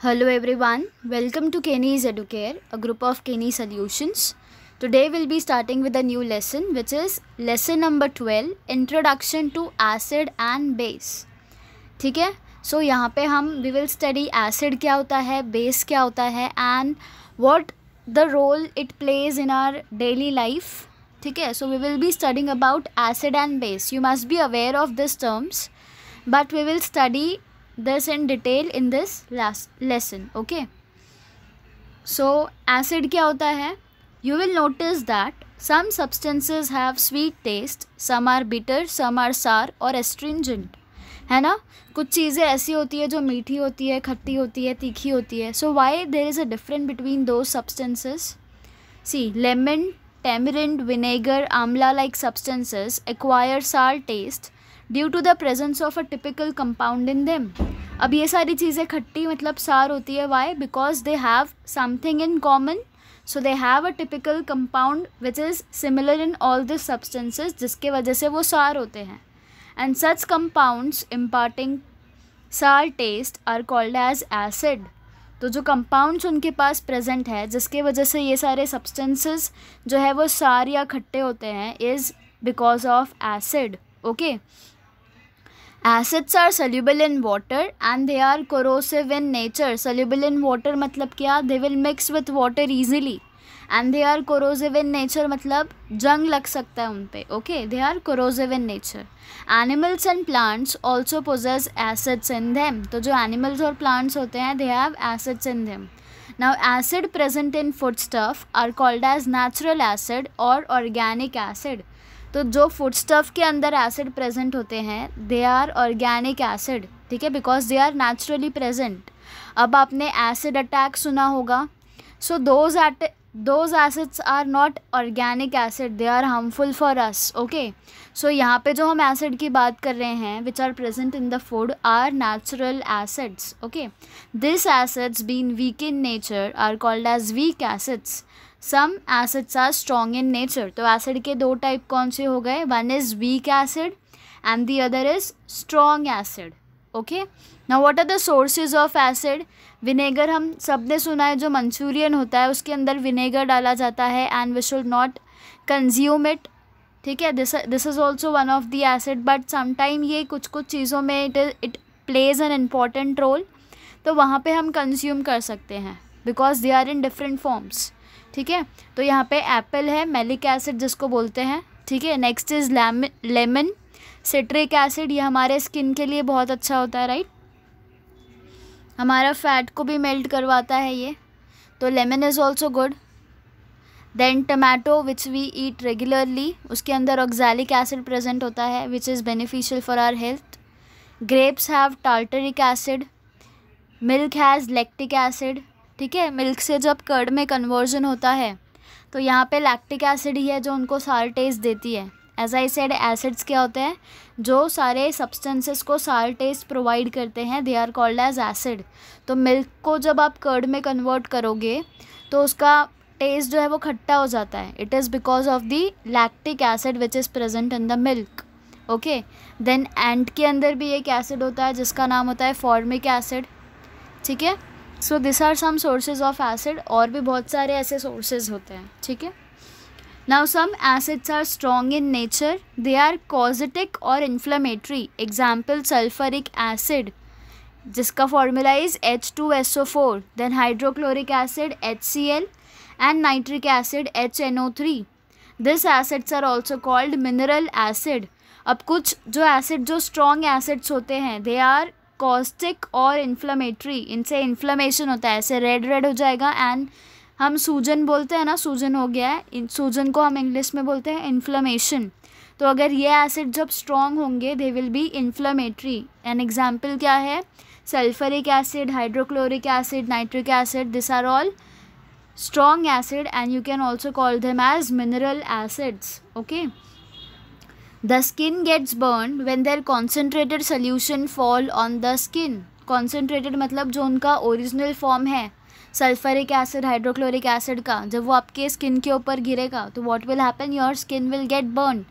Hello everyone, welcome to Kenny's Educare, a group of Kenny Solutions. Today we'll be starting with a new lesson which is lesson number 12, Introduction to Acid and Base. ठीक है, सो यहाँ पे हम we will study acid क्या होता है, base क्या होता है and what the role it plays in our daily life. ठीक है, so we will be studying about acid and base. You must be aware of these terms, but we will study this in detail in this last lesson. Okay, so acid क्या होता है? You will notice that some substances have sweet taste, some are bitter, some are sour और astringent. है ना, कुछ चीज़ें ऐसी होती है जो मीठी होती है, खट्टी होती है, तीखी होती है. So why there is a difference between those substances? See, lemon, tamarind, vinegar, amla like substances acquire sour taste due to the presence of a typical compound in them. अब ये सारी चीज़ें खट्टी मतलब सार होती है. Why? Because they have something in common. So they have a typical compound which is similar in all this substances, जिसके वजह से वो सार होते हैं. And such compounds imparting sour taste are called as acid. तो जो compounds उनके पास present है जिसके वजह से ये सारे सब्सटेंसेज जो है वो सार या खट्टे होते हैं, is because of acid. Okay, Acids are soluble in water and they are corrosive in nature. Soluble in water मतलब क्या? They will mix with water easily. And they are corrosive in nature मतलब जंग लग सकता है उन पे. Okay, they are corrosive in nature. Animals and plants also possess acids in them. तो जो animals और plants होते हैं, they have acids in them. Now acid present in foodstuff are called as natural acid or organic acid. तो जो food stuff के अंदर acid present होते हैं दे आर ऑर्गेनिक एसिड. ठीक है, because they are naturally present. अब आपने एसिड अटैक सुना होगा. So those acids are not organic acid, they are harmful for us. Okay, so यहाँ पे जो हम एसिड की बात कर रहे हैं which are present in the food are natural acids. Okay, this acids been weak in nature are called as weak acids. Some acids are strong in nature. तो एसिड के दो टाइप कौन से हो गए? One is weak acid and the other is strong acid. Okay, now what are the sources of acid? Vinegar हम सब ने सुना है, जो मंचूरियन होता है उसके अंदर विनेगर डाला जाता है and we should not consume it. ठीक है, this is also one of the acid, but sometime ये कुछ चीज़ों में it plays an important role. तो वहाँ पे हम कंज्यूम कर सकते हैं because they are in different forms. ठीक है, तो यहाँ पे एप्पल है, मैलिक एसिड जिसको बोलते हैं. ठीक है, next is lemon, citric acid. ये हमारे स्किन के लिए बहुत अच्छा होता है, राइट? हमारा फैट को भी मेल्ट करवाता है ये, तो lemon is also good. Then tomato which we eat regularly, उसके अंदर ऑक्सैलिक एसिड प्रेजेंट होता है which is beneficial for our health. Grapes have tartaric acid. Milk has lactic acid. ठीक है, मिल्क से जब कर्ड में कन्वर्जन होता है तो यहाँ पे लैक्टिक एसिड ही है जो उनको सार टेस्ट देती है. एज आई सेड, एसिड्स क्या होते हैं? जो सारे सब्सटेंसेस को सार टेस्ट प्रोवाइड करते हैं, they are called as acid. तो मिल्क को जब आप कर्ड में कन्वर्ट करोगे तो उसका टेस्ट जो है वो खट्टा हो जाता है. It is because of the lactic acid which is present in the milk. Okay, then ant के अंदर भी एक एसिड होता है जिसका नाम होता है फॉर्मिक एसिड. ठीक है, so this are some sources of acid. और भी बहुत सारे ऐसे सोर्सेज होते हैं. ठीक है, now some acids are strong in nature, they are caustic और इन्फ्लेमेटरी. एग्जाम्पल सल्फरिक एसिड जिसका formula is H2SO4, then hydrochloric acid HCl and nitric acid HNO3. This acids are also called mineral acid. अब कुछ जो acid जो strong acids होते हैं they are caustic और inflammatory. इनसे इन्फ्लेमेशन होता है, ऐसे रेड हो जाएगा एंड हम सूजन बोलते हैं ना, सूजन हो गया है, सूजन को हम इंग्लिश में बोलते हैं इन्फ्लेमेशन. तो अगर ये एसिड जब स्ट्रॉन्ग होंगे they will be inflammatory. An example क्या है? Sulphuric acid, hydrochloric acid, nitric acid, this are all strong acid and you can also call them as mineral acids. Okay, The skin gets burned when their concentrated solution fall on the skin. Concentrated मतलब जो उनका original form है sulphuric acid, hydrochloric acid का, जब वो आपके skin के ऊपर गिरेगा तो what will happen? Your skin will get burn.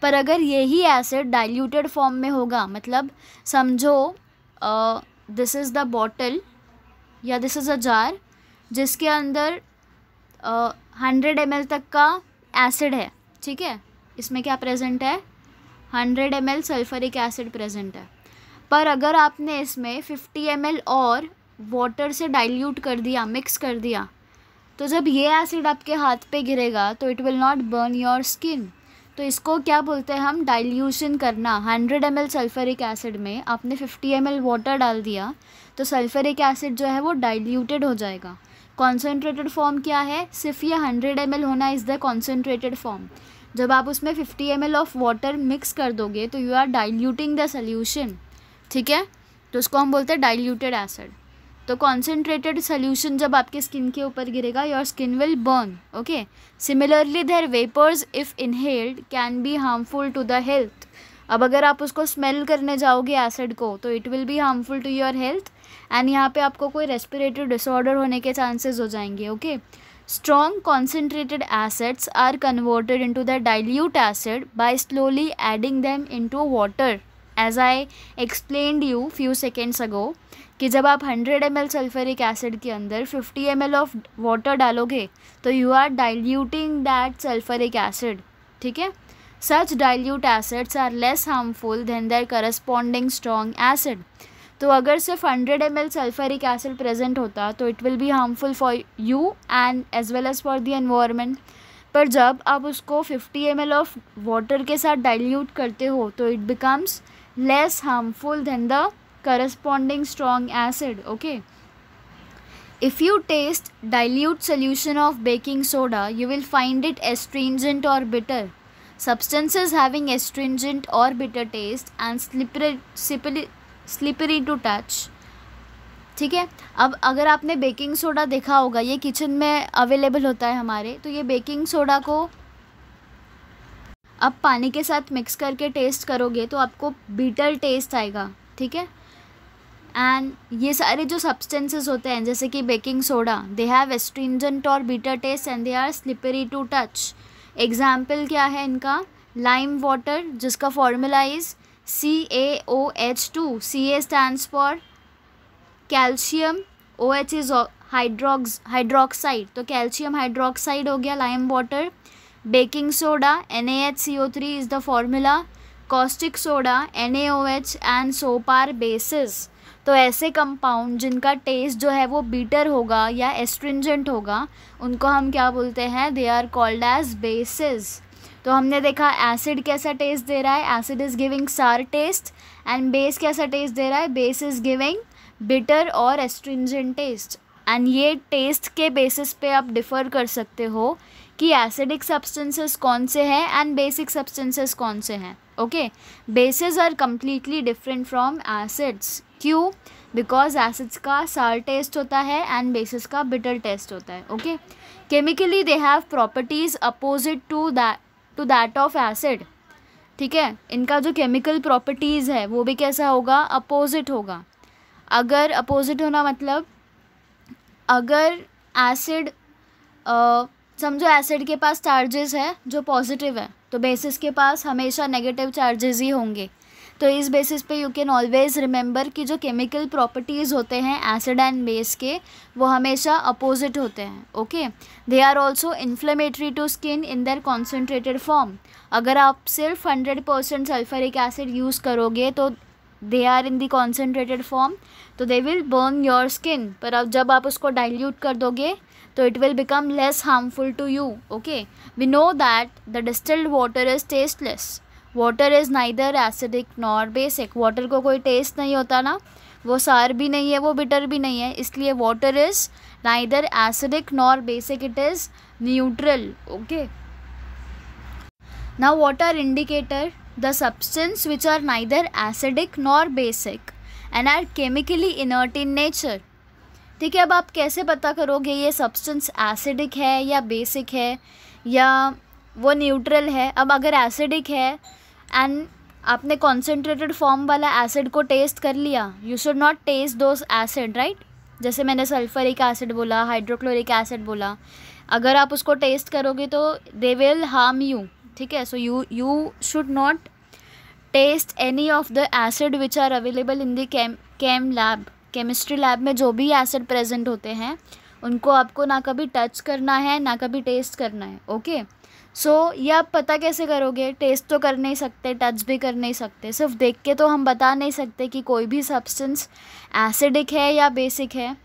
पर अगर यही एसिड डाइल्यूटेड फॉर्म में होगा, मतलब समझो दिस इज़ द बॉटल या दिस इज़ अ जार जिसके अंदर 100 ml तक का एसिड है, ठीक है। इसमें क्या प्रेजेंट है, 100 ml सल्फरिक एसिड प्रेजेंट है। पर अगर आपने इसमें 50 ml और वाटर से डाइल्यूट कर दिया, मिक्स कर दिया, तो जब ये एसिड आपके हाथ पे गिरेगा तो it will not burn your skin. तो इसको क्या बोलते हैं हम, डाइल्यूशन करना। 100 ml सल्फरिक एसिड में आपने 50 ml वाटर डाल दिया तो सल्फरिक एसिड जो है वो डाइल्यूटेड हो जाएगा। कॉन्सेंट्रेटेड फॉर्म क्या है, सिर्फ ये 100 ml होना इज़ द कॉन्सेंट्रेटेड फॉर्म। जब आप उसमें 50 ml ऑफ वाटर मिक्स कर दोगे तो you are diluting the solution, ठीक है। तो उसको हम बोलते हैं डाइल्यूटेड एसिड। तो कॉन्सेंट्रेटेड सोल्यूशन जब आपके स्किन के ऊपर गिरेगा your skin will burn, okay. Similarly their vapours if inhaled can be harmful to the health. अब अगर आप उसको स्मेल करने जाओगे एसिड को तो it will be harmful to your health and यहाँ पे आपको कोई रेस्पिरेटरी डिसऑर्डर होने के चांसेस हो जाएंगे, okay. Strong concentrated acids are converted into the dilute acid by slowly adding them into water, as I explained you few seconds ago, कि जब आप 100 ml सल्फरिक एसिड के अंदर 50 ml ऑफ वाटर डालोगे तो you are diluting that sulphuric acid, ठीक है। Such dilute acids are less harmful than their corresponding strong acid. तो अगर सिर्फ 100 ml सल्फरिक एसिड प्रेजेंट होता तो it will be harmful for you and as well as for the environment. पर जब आप उसको 50 ml ऑफ वाटर के साथ डाइल्यूट करते हो तो it becomes less harmful than the corresponding strong acid, okay. If you taste dilute solution of baking soda you will find it astringent or bitter. Substances having astringent or bitter taste and slippery to touch, ठीक है। अब अगर आपने baking soda देखा होगा, ये kitchen में available होता है हमारे, तो ये बेकिंग सोडा को आप पानी के साथ मिक्स करके टेस्ट करोगे तो आपको बीटर टेस्ट आएगा, ठीक है। एंड ये सारे जो सब्सटेंसेस होते हैं जैसे कि baking soda, they have astringent और bitter taste and they are slippery to touch. Example क्या है इनका, लाइम वाटर जिसका formula is CaOH2, Ca stands for calcium, OH is hydroxide, तो कैल्शियम हाइड्रोक्साइड हो गया lime water. Baking soda NaHCO3 is the formula, caustic soda NaOH and soap are bases. तो ऐसे compound जिनका टेस्ट जो है वो बीटर होगा या एस्ट्रिंजेंट होगा उनको हम क्या बोलते हैं, they are called as bases. तो हमने देखा एसिड कैसा टेस्ट दे रहा है, acid is giving sour taste, and base कैसा टेस्ट दे रहा है, बेस इज़ गिविंग बिटर और एस्ट्रिंजेंट टेस्ट। एंड ये टेस्ट के बेसिस पे आप डिफ़र कर सकते हो कि एसिडिक सब्सटेंसेस कौन से हैं एंड बेसिक सब्सटेंसेस कौन से हैं, okay. Bases are completely different from acids, क्यों, बिकॉज एसिड्स का सार टेस्ट होता है एंड बेसिस का बिटर टेस्ट होता है, okay. Chemically they have properties opposite to that of acid, ठीक है। इनका जो केमिकल प्रॉपर्टीज़ है वो भी कैसा होगा, अपोजिट होगा। अगर अपोजिट होना मतलब अगर एसिड समझो एसिड के पास चार्जेस है जो पॉजिटिव है तो बेसिस के पास हमेशा नेगेटिव चार्जेस ही होंगे। तो इस बेसिस पे यू कैन ऑलवेज रिमेंबर कि जो केमिकल प्रॉपर्टीज़ होते हैं एसिड एंड बेस के वो हमेशा अपोजिट होते हैं, okay. They are also inflammatory to skin in their concentrated form. अगर आप सिर्फ 100% सल्फरिक एसिड यूज़ करोगे तो they are in the concentrated form तो they will burn your skin. पर अब जब आप उसको डाइल्यूट कर दोगे तो it will become less harmful to you, okay. We know that the distilled water is tasteless. Water is neither acidic nor basic. Water को कोई टेस्ट नहीं होता ना, वो सार भी नहीं है वो बिटर भी नहीं है, इसलिए water is neither acidic nor basic, it is neutral, okay. Now what are indicator, the substance which are neither acidic nor basic and are chemically inert in nature, ठीक है। अब आप कैसे पता करोगे ये सब्सटेंस एसिडिक है या बेसिक है या वो न्यूट्रल है। अब अगर एसिडिक है एंड आपने कॉन्सेंट्रेटेड फॉर्म वाला एसिड को टेस्ट कर लिया, you should not taste those acid, right. जैसे मैंने सल्फरिक एसिड बोला, हाइड्रोक्लोरिक एसिड बोला, अगर आप उसको टेस्ट करोगे तो दे विल हार्म यू, ठीक है। So you should not taste any of the acid which are available in the chem lab, chemistry lab में जो भी एसिड प्रेजेंट होते हैं उनको आपको ना कभी टच करना है ना कभी टेस्ट करना है। ओके, सो ये आप पता कैसे करोगे? टेस्ट तो कर नहीं सकते, टच भी कर नहीं सकते, सिर्फ देख के तो हम बता नहीं सकते कि कोई भी सब्सटेंस एसिडिक है या बेसिक है।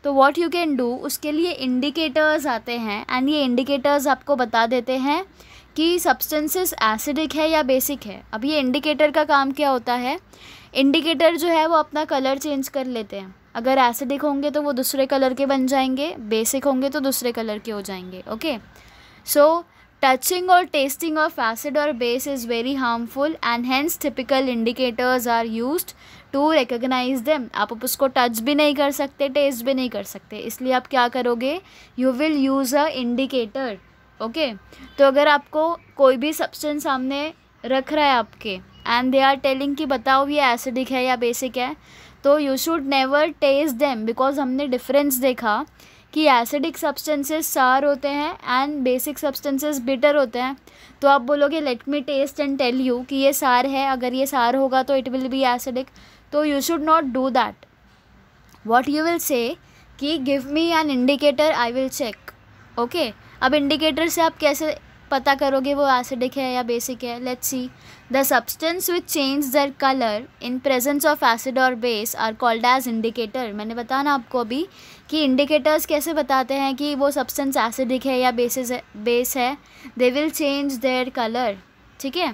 तो व्हाट यू कैन डू, उसके लिए इंडिकेटर्स आते हैं एंड ये इंडिकेटर्स आपको बता देते हैं कि सब्सटेंसेस एसिडिक है या बेसिक है। अब ये इंडिकेटर का काम क्या होता है? इंडिकेटर जो है वो अपना कलर चेंज कर लेते हैं। अगर एसिडिक होंगे तो वो दूसरे कलर के बन जाएंगे, बेसिक होंगे तो दूसरे कलर के हो जाएंगे। Okay, so touching or tasting of acid or base is very harmful and hence typical indicators are used to recognize them। आप उसको टच भी नहीं कर सकते, टेस्ट भी नहीं कर सकते, इसलिए आप क्या करोगे? You will use a indicator. Okay, तो अगर आपको कोई भी सब्सटेंस सामने रख रहा है आपके एंड दे आर टेलिंग कि बताओ ये एसिडिक है या बेसिक है, तो you should never taste them, because हमने डिफरेंस देखा कि एसिडिक सब्सटेंसेस सार होते हैं एंड बेसिक सब्सटेंसेस बिटर होते हैं। तो आप बोलोगे let me taste and tell you कि ये सार है, अगर ये सार होगा तो इट विल बी एसिडिक, तो you should not do that. What you will say कि give me an indicator, I will check. Okay, अब इंडिकेटर से आप कैसे पता करोगे वो एसिडिक है या बेसिक है? Let's see, the substance which change their colour in presence of acid और base are called as indicator. मैंने बताया ना आपको अभी कि इंडिकेटर्स कैसे बताते हैं कि वो सब्सटेंस एसिडिक है या बेस है। They will change their colour. ठीक है,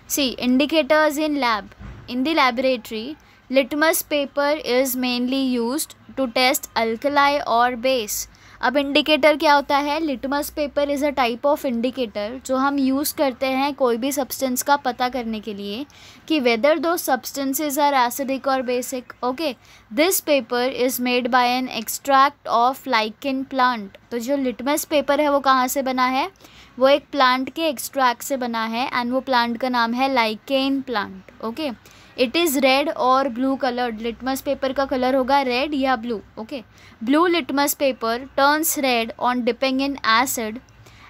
see indicators in lab, in the laboratory litmus paper is mainly used to test alkali और बेस। अब इंडिकेटर क्या होता है? Litmus paper is a type of indicator जो हम यूज़ करते हैं कोई भी सब्सटेंस का पता करने के लिए कि वेदर दो सब्सटेंसेस आर एसिडिक और basic. Okay, this paper is made by an extract of lichen plant. तो जो लिटमस पेपर है वो कहाँ से बना है? वो एक प्लांट के एक्सट्रैक्ट से बना है एंड वो प्लांट का नाम है lichen plant. Okay, it is red और ब्लू कलर्ड। लिटमस पेपर का कलर होगा रेड या blue. Okay, blue litmus paper turns red on dipping in acid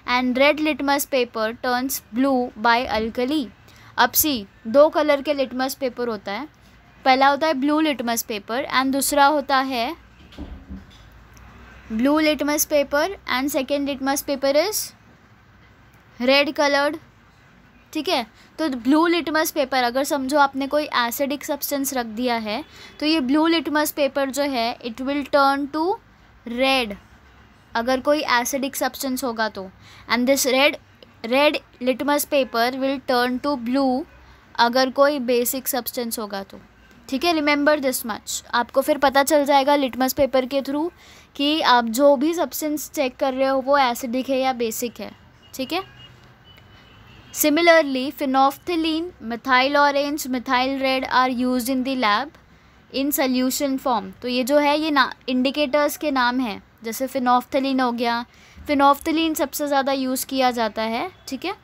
and red litmus paper turns blue by alkali. अब see, दो colour के litmus paper होता है, पहला होता है ब्लू लिटमस पेपर एंड दूसरा होता है blue litmus paper and second litmus paper is red coloured. ठीक है, तो ब्लू लिटमस पेपर, अगर समझो आपने कोई एसिडिक सब्सटेंस रख दिया है तो ये ब्लू लिटमस पेपर जो है it will turn to red अगर कोई एसिडिक सब्सटेंस होगा तो, and this red litmus paper will turn to blue अगर कोई बेसिक सब्सटेंस होगा तो। ठीक है, रिमेंबर दिस मच। आपको फिर पता चल जाएगा लिटमस पेपर के थ्रू कि आप जो भी सब्सटेंस चेक कर रहे हो वो एसिडिक है या बेसिक है। ठीक है, Similarly, phenolphthalein, methyl orange, methyl red are used in the lab in solution form। तो ये जो है ये इंडिकेटर्स के नाम हैं, जैसे phenolphthalein हो गया, phenolphthalein सबसे ज़्यादा यूज़ किया जाता है। ठीक है,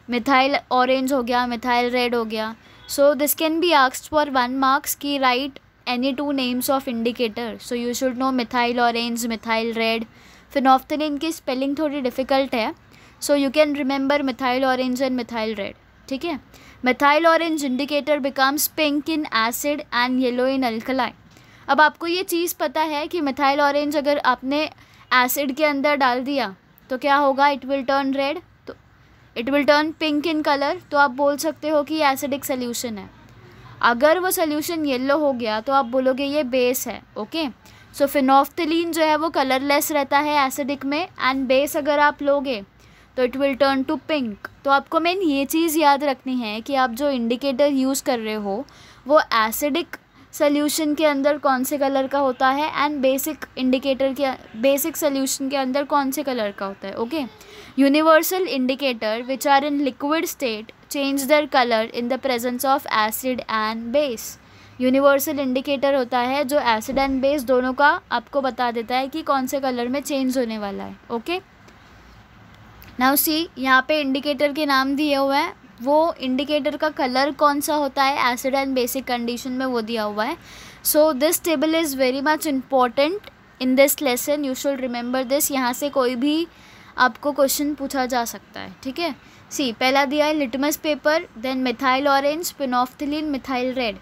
मिथाइल ऑरेंज हो गया, मिथाइल रेड हो गया। So this can be asked for 1 marks की write any 2 names of indicator. So you should know methyl orange, methyl red. phenolphthalein की स्पेलिंग थोड़ी डिफ़िकल्ट है, so you can remember methyl orange and methyl red। ठीक है, methyl orange indicator becomes pink in acid and yellow in alkali। अब आपको ये चीज़ पता है कि methyl orange अगर आपने एसिड के अंदर डाल दिया तो क्या होगा? इट विल टर्न रेड, तो it will turn pink in colour. तो आप बोल सकते हो कि एसिडिक सोल्यूशन है। अगर वो सोल्यूशन येलो हो गया तो आप बोलोगे ये बेस है। ओके, सो phenolphthalein जो है वो कलरलेस रहता है एसिडिक में, एंड बेस अगर आप लोगे तो it will turn to pink. तो आपको मेन ये चीज़ याद रखनी है कि आप जो इंडिकेटर यूज़ कर रहे हो वो एसिडिक सोल्यूशन के अंदर कौन से कलर का होता है एंड बेसिक सोल्यूशन के अंदर कौन से कलर का होता है। Okay, universal indicator which are in liquid state change their colour in the presence of acid and base. Universal indicator होता है जो एसिड एंड बेस दोनों का आपको बता देता है कि कौन से कलर में चेंज होने वाला है। ओके, नाउ सी, यहाँ पे इंडिकेटर के नाम दिए हुए हैं, वो इंडिकेटर का कलर कौन सा होता है एसिड एंड बेसिक कंडीशन में वो दिया हुआ है। So this table is very much important in this lesson, you should remember this. यहाँ से कोई भी आपको क्वेश्चन पूछा जा सकता है। ठीक है, सी पहला दिया है litmus paper, then methyl orange, phenolphthalein, methyl red.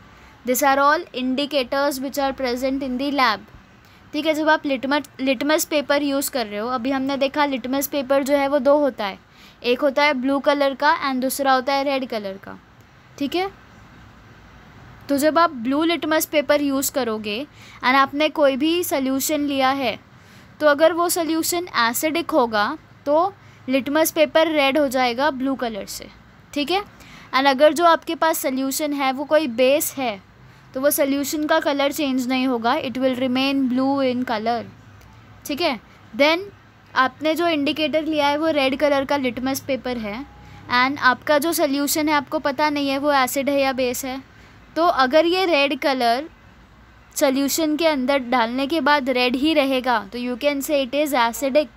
This are all indicators which are present in the lab. ठीक है, जब आप लिटमस पेपर यूज़ कर रहे हो, अभी हमने देखा लिटमस पेपर जो है वो दो होता है, एक होता है ब्लू कलर का एंड दूसरा होता है रेड कलर का। ठीक है, तो जब आप ब्लू लिटमस पेपर यूज़ करोगे एंड आपने कोई भी सोल्यूशन लिया है, तो अगर वो सोल्यूशन एसिडिक होगा तो लिटमस पेपर रेड हो जाएगा ब्लू कलर से। ठीक है, एंड अगर जो आपके पास सोल्यूशन है वो कोई बेस है, तो वो सोल्यूशन का कलर चेंज नहीं होगा, it will remain blue in colour. ठीक है, देन आपने जो इंडिकेटर लिया है वो रेड कलर का लिटमस पेपर है एंड आपका जो सोल्यूशन है आपको पता नहीं है वो एसिड है या बेस है। तो अगर ये रेड कलर सोल्यूशन के अंदर डालने के बाद रेड ही रहेगा तो you can say it is acidic.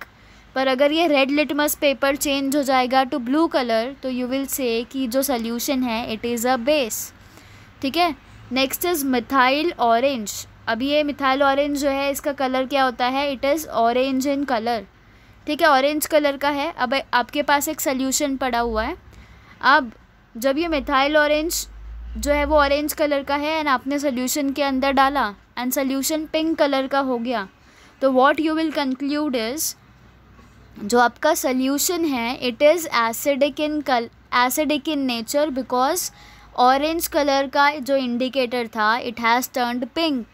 पर अगर ये रेड लिटमस पेपर चेंज हो जाएगा टू ब्लू कलर तो यू विल से कि जो सोल्यूशन है इट इज़ अ बेस। ठीक है, नेक्स्ट इज़ मिथाइल ऑरेंज। अभी ये मिथाइल ऑरेंज जो है इसका कलर क्या होता है, it is orange in colour. ठीक है, ऑरेंज कलर का है। अब आपके पास एक सोल्यूशन पड़ा हुआ है, अब जब ये मिथाइल ऑरेंज जो है वो ऑरेंज कलर का है एंड आपने सोल्यूशन के अंदर डाला एंड सोल्यूशन पिंक कलर का हो गया, तो what you will conclude is जो आपका सोल्यूशन है it is acidic in nature because orange colour का जो इंडिकेटर था इट हैज़ टर्न्ड पिंक।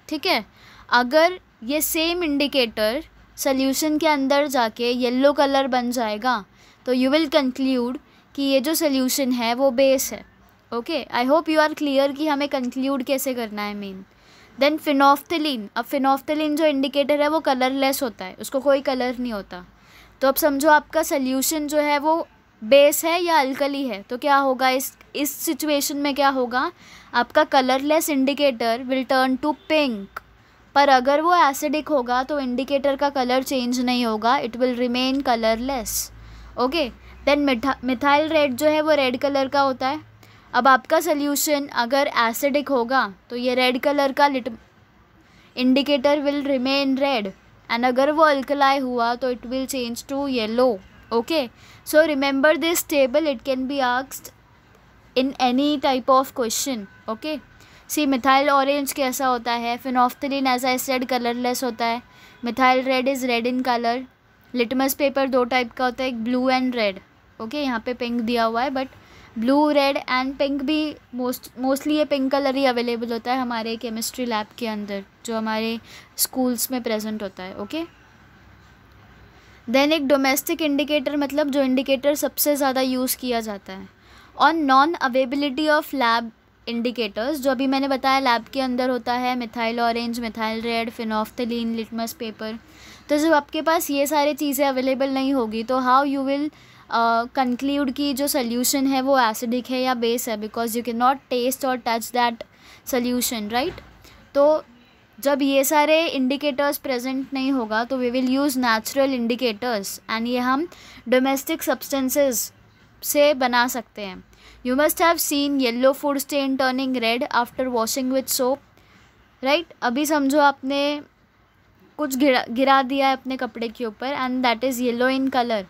ठीक है, अगर ये सेम इंडिकेटर सोल्यूशन के अंदर जाके येलो कलर बन जाएगा तो यू विल कंक्लूड कि ये जो सोल्यूशन है वो बेस है। Okay, I hope you are clear कि हमें कंक्लूड कैसे करना है मेन। Then phenolphthalein. अब फिनोफ्थलीन जो इंडिकेटर है वो कलरलेस होता है, उसको कोई कलर नहीं होता। तो अब समझो आपका सोल्यूशन जो है वो बेस है या अल्कली है, तो क्या होगा इस सिचुएशन में क्या होगा, आपका colourless indicator will turn to pink. पर अगर वो एसिडिक होगा तो इंडिकेटर का कलर चेंज नहीं होगा, it will remain colourless. Okay, then methyl red जो है वो रेड कलर का होता है। अब आपका सोल्यूशन अगर एसिडिक होगा तो ये रेड कलर का indicator will remain red and अगर वो अल्कलाई हुआ तो it will change to yellow. Okay, so remember this table, it can be asked in any type of question. Okay, see methyl orange कैसा होता है, phenolphthalein as I said colourless होता है, methyl red is red in colour. Litmus paper दो type का होता है, एक ब्लू एंड रेड। ओके, यहाँ पे पिंक दिया हुआ है but blue red and pink भी मोस्टली ये पिंक कलर ही अवेलेबल होता है हमारे केमिस्ट्री लैब के अंदर जो हमारे स्कूल्स में प्रेजेंट होता है। ओके, देन एक डोमेस्टिक इंडिकेटर मतलब जो इंडिकेटर सबसे ज़्यादा यूज़ किया जाता है। On non availability of lab indicators, जो अभी मैंने बताया लैब के अंदर होता है methyl orange, methyl red, phenolphthalein, litmus paper. तो जब आपके पास ये सारी चीज़ें अवेलेबल नहीं होगी तो हाउ यू विल कंक्लूड कि जो सोल्यूशन है वो एसिडिक है या बेस है, because you can not taste और टच दैट सोल्यूशन, राइट। तो जब ये सारे इंडिकेटर्स प्रेजेंट नहीं होगा तो we will use natural indicators and ये हम डोमेस्टिक सब्सटेंसेस से बना सकते हैं। You must have seen yellow food stain turning red after washing with soap, right. अभी समझो आपने कुछ गिरा दिया है अपने कपड़े के ऊपर and that is yellow in colour.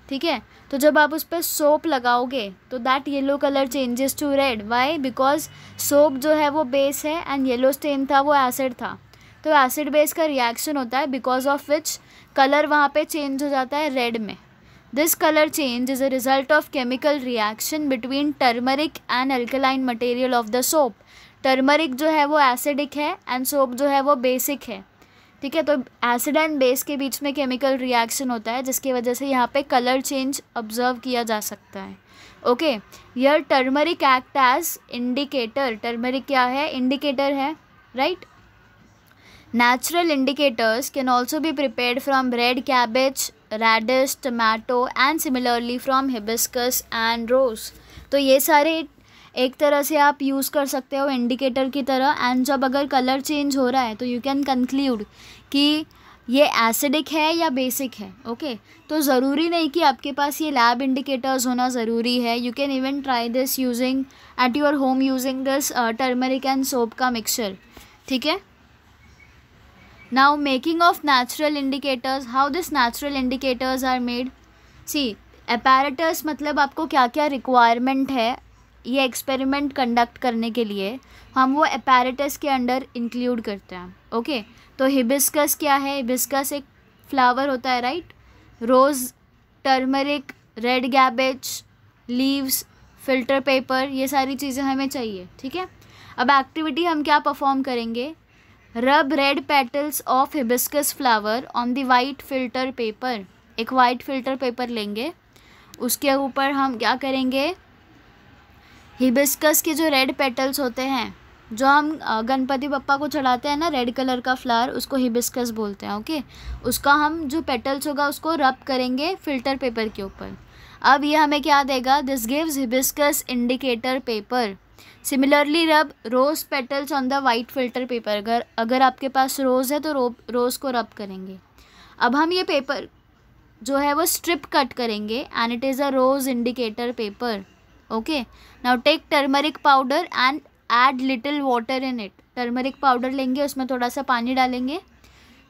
ठीक है, तो जब आप उस पर सोप लगाओगे तो that yellow colour changes to red. Why? Because soap जो है वो बेस है एंड येलो स्टेन था वो एसिड था, तो एसिड बेस का रिएक्शन होता है बिकॉज ऑफ विच कलर वहाँ पे चेंज हो जाता है रेड में। This colour change is a result of chemical reaction between turmeric and alkaline material of the soap. Turmeric जो है वो एसिडिक है एंड सोप जो है वो बेसिक है। ठीक है, तो एसिड एंड बेस के बीच में केमिकल रिएक्शन होता है जिसकी वजह से यहाँ पे कलर चेंज ऑब्जर्व किया जा सकता है। ओके, यर turmeric act as indicator. Turmeric क्या है? इंडिकेटर है, right. Natural indicators can also be prepared from red cabbage, radish, tomato and similarly from hibiscus and rose. तो ये सारे एक तरह से आप यूज़ कर सकते हो इंडिकेटर की तरह। एंड जब अगर कलर चेंज हो रहा है तो यू कैन कंक्लूड कि ये एसिडिक है या बेसिक है। ओके, तो ज़रूरी नहीं कि आपके पास ये लैब इंडिकेटर्स होना ज़रूरी है। You can even try this using at your home using this turmeric and soap का मिक्सचर। ठीक है, now making of natural indicators, how this natural indicators are made. See, apparatus मतलब आपको क्या क्या रिक्वायरमेंट है ये एक्सपेरिमेंट कंडक्ट करने के लिए हम वो अपैरेटस के अंडर इंक्लूड करते हैं। ओके, तो हिबिस्कस क्या है? हिबिस्कस एक फ्लावर होता है, right? Rose, turmeric, red cabbage, leaves, filter paper, ये सारी चीज़ें हमें चाहिए। ठीक है, अब एक्टिविटी हम क्या परफॉर्म करेंगे? रब red petals of hibiscus flower on the white filter paper. एक वाइट फिल्टर पेपर लेंगे, उसके ऊपर हम क्या करेंगे? हिबिस्कस के जो रेड पेटल्स होते हैं, जो हम गणपति बप्पा को चढ़ाते हैं ना, रेड कलर का फ्लावर, उसको हिबिस्कस बोलते हैं। ओके, उसका हम जो पेटल्स होगा उसको रब करेंगे फिल्टर पेपर के ऊपर। अब ये हमें क्या देगा? This gives hibiscus indicator paper. Similarly rub rose petals on the white filter paper. अगर आपके पास रोज़ है तो रोज़ को रब करेंगे। अब हम ये पेपर जो है वो स्ट्रिप कट करेंगे and it is a rose indicator paper. Okay, now take turmeric powder and add little water in it. Turmeric powder लेंगे, उसमें थोड़ा सा पानी डालेंगे।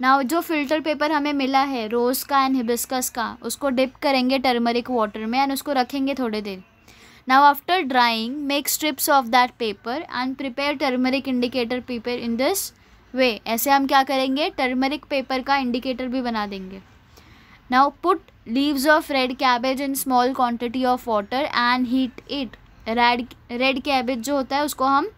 नाउ जो फिल्टर पेपर हमें मिला है रोज़ का एंड हिबिस्कस का, उसको डिप करेंगे टर्मरिक वाटर में एंड उसको रखेंगे थोड़ी देर। Now after drying make strips of that paper and prepare turmeric indicator paper in this way. ऐसे हम क्या करेंगे? टर्मरिक पेपर का इंडिकेटर भी बना देंगे। Now put leaves of red cabbage in small quantity of water and heat it. Red cabbage जो होता है उसको हम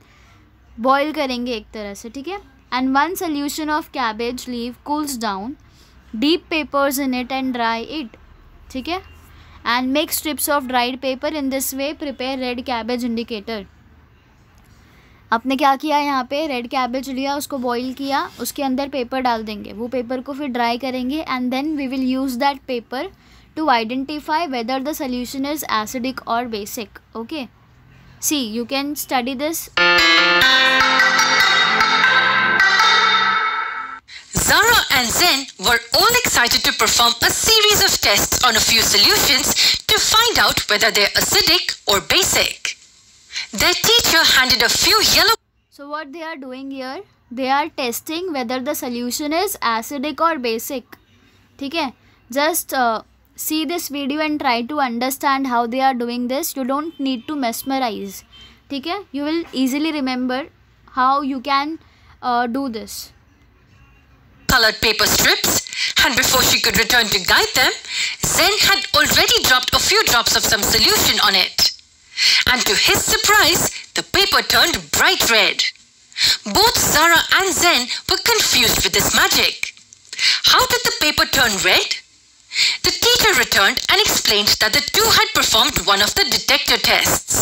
बॉईल करेंगे एक तरह से। ठीक है, and one solution of cabbage leave cools down, deep papers in it and dry it. ठीक है, and make strips of dried paper in this way prepare red cabbage indicator. आपने क्या किया? यहाँ पे रेड कैबेज लिया, उसको बॉईल किया, उसके अंदर पेपर डाल देंगे, वो पेपर को फिर ड्राई करेंगे and then we will use that paper to identify whether the solution is acidic और basic. Okay, see you can study this. Zara and Zen were all excited to perform a series of tests on a few solutions to find out whether they're acidic or basic. Their teacher handed a few yellow... So what they are doing here? They are testing whether the solution is acidic or basic. ठीक है, just see this video and try to understand how they are doing this. You don't need to mesmerize. ठीक है, you will easily remember how you can do this. Colored paper strips, and before she could return to guide them, Zen had already dropped a few drops of some solution on it. And to his surprise, the paper turned bright red. Both Zara and Zen were confused with this magic. How did the paper turn red? The teacher returned and explained that the two had performed one of the detector tests.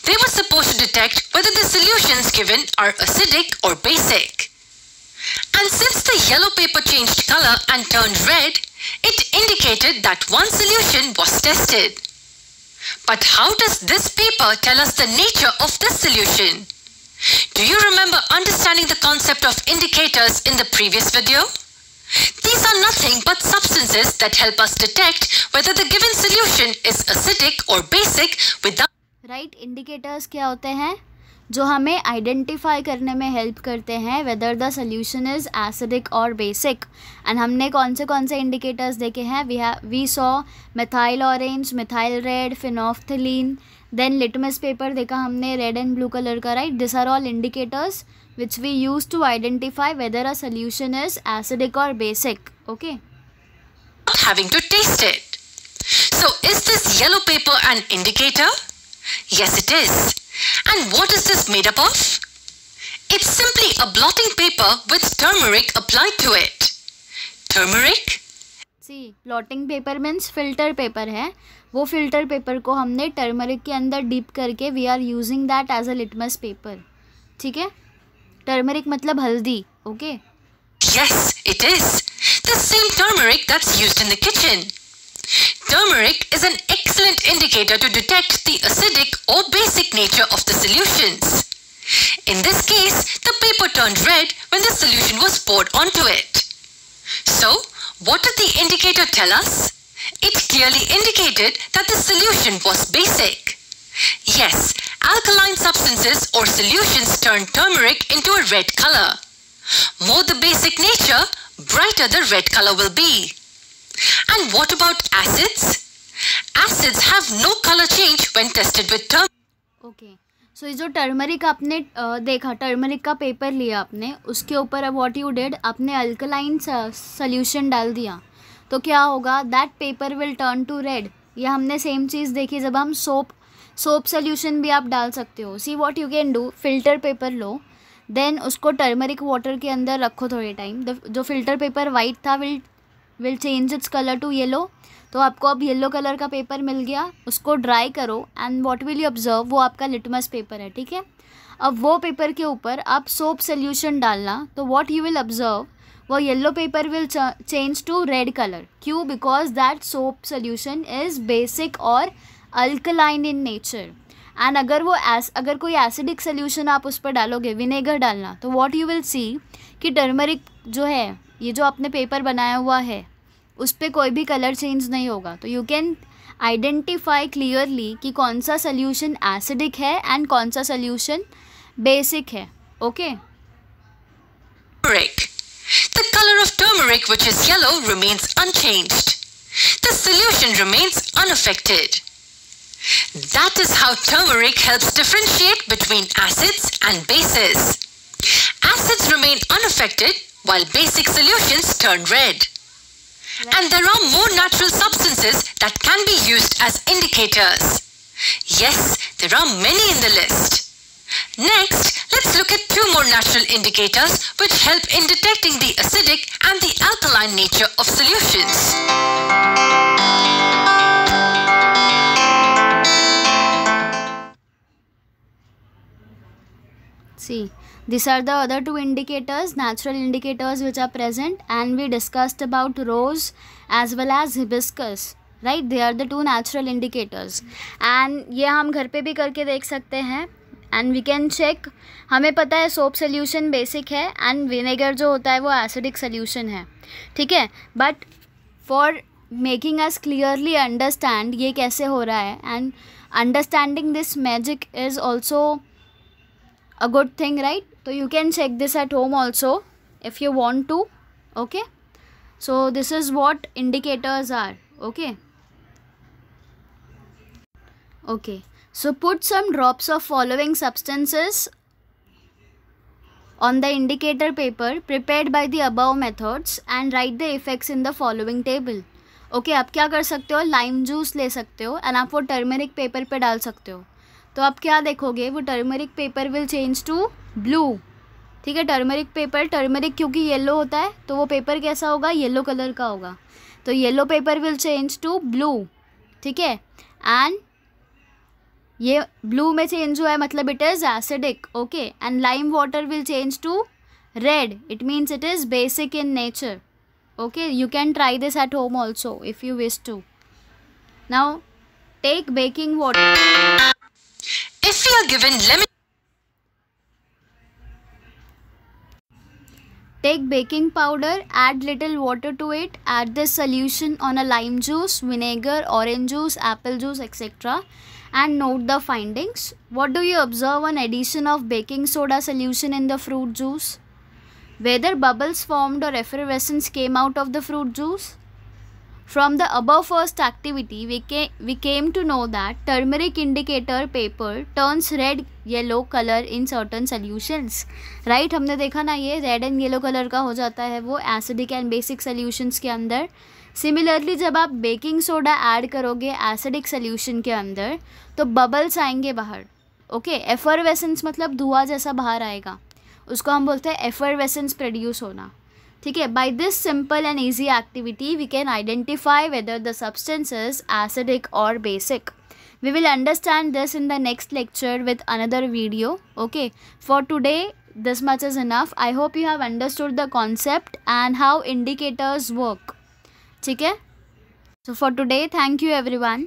They were supposed to detect whether the solutions given are acidic or basic. And since the yellow paper changed color and turned red, it indicated that one solution was tested. But how does this paper tell us the nature of this solution? Do you remember understanding the concept of indicators in the previous video? These are nothing but substances that help us detect whether the given solution is acidic or basic without... Right, indicators क्या होते हैं? जो हमें identify करने में help करते हैं whether the solution is acidic और बेसिक। एंड हमने कौन से इंडिकेटर्स देखे हैं? We saw methyl orange, methyl red, phenolphthalein, then litmus paper देखा हमने रेड एंड ब्लू कलर का, right? This are all indicators which we use to identify whether a solution is acidic और basic. Okay, having to taste it. So is this yellow paper an indicator? Yes, it is. And what is this made up of? It's simply a blotting paper with turmeric applied to it. Turmeric? See, blotting paper means filter paper है। वो filter paper को हमने turmeric के अंदर dip करके we are using that as a litmus paper। ठीक है? Turmeric मतलब हल्दी, okay? Yes, it is. The same turmeric that's used in the kitchen. Turmeric is an excellent indicator to detect the acidic or basic nature of the solutions. In this case, the paper turned red when the solution was poured onto it. So, what did the indicator tell us? It clearly indicated that the solution was basic. Yes, alkaline substances or solutions turn turmeric into a red color. More the basic nature, brighter the red color will be. And what about acids? Acids have no color change when tested with turmeric. Okay, so ये जो turmeric आपने देखा, turmeric का paper लिया आपने, उसके ऊपर अब व्हाट यू डिड, आपने अल्कलाइन सोल्यूशन डाल दिया, तो क्या होगा, that paper will turn to red. या हमने सेम चीज़ देखी जब हम सोप सोल्यूशन भी आप डाल सकते हो। See what you can do, filter paper लो, देन उसको टर्मरिक वाटर के अंदर रखो थोड़े टाइम। जो फिल्टर पेपर वाइट था will change its colour to yellow, तो आपको अब येलो कलर का पेपर मिल गया, उसको ड्राई करो and what will you observe, वो आपका लिटमस पेपर है, ठीक है। अब वो पेपर के ऊपर आप सोप सोल्यूशन डालना, तो व्हाट यू विल ऑब्जर्व, वो yellow paper will change to red colour. क्यों? Because that soap solution is basic और अल्कलाइन इन नेचर। एंड अगर कोई एसिडिक सोल्यूशन आप उस पर डालोगे, विनेगर डालना, तो व्हाट यू विल सी कि टर्मरिक जो है, ये जो आपने पेपर बनाया हुआ है, उस पर कोई भी कलर चेंज नहीं होगा। तो यू कैन आइडेंटिफाई क्लियरली कि कौन सा सोल्यूशन एसिडिक है एंड कौन सा सोल्यूशन बेसिक है। Okay, Turmeric. The color of turmeric, which is yellow, remains unchanged. The solution remains unaffected. That is how turmeric helps differentiate between acids and bases. Acids remain unaffected while basic solutions turn red. And there are more natural substances that can be used as indicators. Yes, there are many in the list. Next, let's look at 2 more natural indicators which help in detecting the acidic and the alkaline nature of solutions. see, these are the other 2 indicators, natural indicators which are present, and we discussed about rose as well as hibiscus, right? They are the 2 natural indicators, and ये हम घर पे भी करके देख सकते हैं, and we can check। हमें पता है सोप सोल्यूशन बेसिक है एंड विनेगर जो होता है वो एसिडिक सोल्यूशन है, ठीक है। But for making us clearly understand ये कैसे हो रहा है, and understanding this magic is also a good thing, right? So you can check this at home also if you want to. Okay, so this is what indicators are. Okay, so put some drops of following substances on the indicator paper prepared by the above methods and write the effects in the following table. Okay, आप क्या कर सकते हो, lime juice ले सकते हो and आप वो टर्मरिक पेपर पे डाल सकते हो, तो आप क्या देखोगे, वो turmeric paper will change to blue, ठीक है। टर्मरिक क्योंकि येलो होता है, तो वो पेपर कैसा होगा, येलो कलर का होगा, तो yellow paper will change to blue, ठीक है। एंड ये ब्लू में चेंज हुआ है मतलब it is acidic, okay. And lime water will change to red, it means it is basic in nature, okay. You can try this at home also if you wish to. Now take baking water. If we are given lemon, take baking powder, add little water to it, add this solution on a lime juice, vinegar, orange juice, apple juice, etc. and note the findings. What do you observe on addition of baking soda solution in the fruit juice? Whether bubbles formed or effervescence came out of the fruit juice? From the above first activity, we came to know that turmeric indicator paper turns red yellow color in certain solutions, right? हमने देखा ना, ये red and yellow colour का हो जाता है वो acidic and basic solutions के अंदर। सिमिलरली जब आप बेकिंग सोडा ऐड करोगे एसिडिक सॉल्यूशन के अंदर, तो बबल्स आएंगे बाहर, ओके। एफरवेसेंस मतलब धुआं जैसा बाहर आएगा, उसको हम बोलते हैं एफरवेसेंस प्रोड्यूस होना, ठीक है। By this simple and easy activity we can identify whether the substance is acidic और basic. We will understand this in the next lecture with another video. Okay, for today this much is enough. I hope you have understood the concept and how indicators work. ठीक है? So for today, thank you everyone.